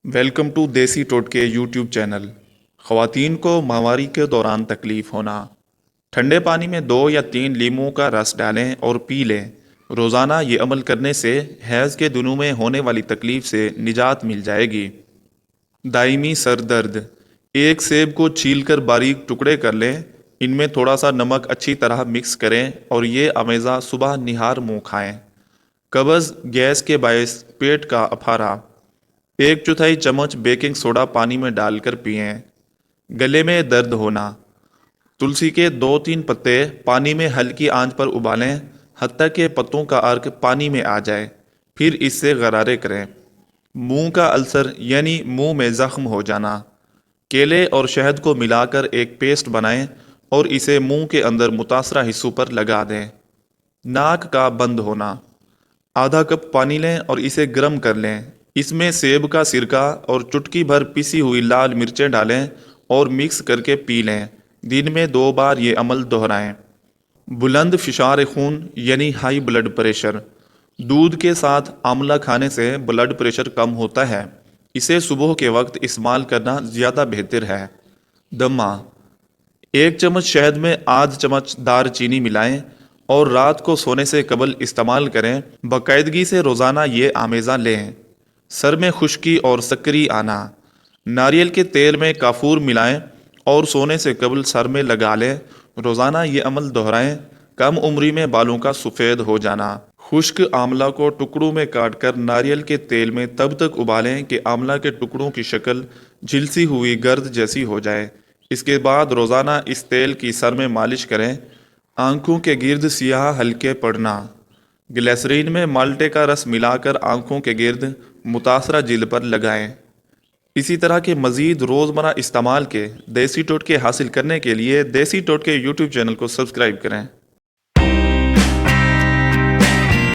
Welcome to دیسی ٹوٹکے YouTube channel. خواتین کو ماہواری کے دوران تکلیف ہونا۔ ٹھنڈے پانی میں 2 یا 3 لیموں کا رس ڈالیں اور پی لیں۔ روزانہ یہ عمل کرنے سے حیض کے دنوں میں ہونے والی تکلیف سے نجات مل جائے گی۔ دائمی سر درد۔ ایک سیب کو چھیل کر باریک ٹکڑے کر لیں، ان میں تھوڑا سا نمک اچھی طرح مکس کریں اور یہ آمیزہ صبح نہار منہ کھائیں۔ قبض گیس کے باعث پیٹ کا افارہ۔ 1/4 چمچ بیکنگ سوڈا پانی میں ڈال کر پئیں۔ گلے میں درد ہونا۔ تلسی کے 2-3 پتے پانی میں ہلکی آنچ پر ابالیں حتیٰ کہ پتوں کا ارک پانی میں آ جائے، پھر اس سے غرارے کریں۔ منہ کا السر یعنی منہ میں زخم ہو جانا۔ کیلے اور شہد کو ملا کر ایک پیسٹ بنائیں اور اسے منہ کے اندر متاثرہ حصوں پر لگا دیں۔ ناک کا بند ہونا۔ آدھا کپ پانی لیں اور اسے گرم کر لیں، اس میں سیب کا سرکہ اور چٹکی بھر پسی ہوئی لال مرچیں ڈالیں اور مکس کر کے پی لیں۔ دن میں 2 بار یہ عمل دہرائیں۔ بلند فشار خون یعنی ہائی بلڈ پریشر۔ دودھ کے ساتھ آملہ کھانے سے بلڈ پریشر کم ہوتا ہے، اسے صبح کے وقت استعمال کرنا زیادہ بہتر ہے۔ دمہ۔ 1 چمچ شہد میں آدھ چمچ دار چینی ملائیں اور رات کو سونے سے قبل استعمال کریں۔ باقاعدگی سے روزانہ یہ آمیزہ لیں۔ سر میں خشکی اور سکری آنا۔ ناریل کے تیل میں کافور ملائیں اور سونے سے قبل سر میں لگا لیں۔ روزانہ یہ عمل دہرائیں۔ کم عمری میں بالوں کا سفید ہو جانا۔ خشک آملہ کو ٹکڑوں میں کاٹ کر ناریل کے تیل میں تب تک ابالیں کہ آملہ کے ٹکڑوں کی شکل جھلسی ہوئی گرد جیسی ہو جائے۔ اس کے بعد روزانہ اس تیل کی سر میں مالش کریں۔ آنکھوں کے گرد سیاہ ہلکے پڑنا۔ گلیسرین میں مالٹے کا رس ملا کر آنکھوں کے گرد متاثرہ جلد پر لگائیں۔ اسی طرح کے مزید روزمرہ استعمال کے دیسی ٹوٹکے حاصل کرنے کے لیے دیسی ٹوٹکے یوٹیوب چینل کو سبسکرائب کریں۔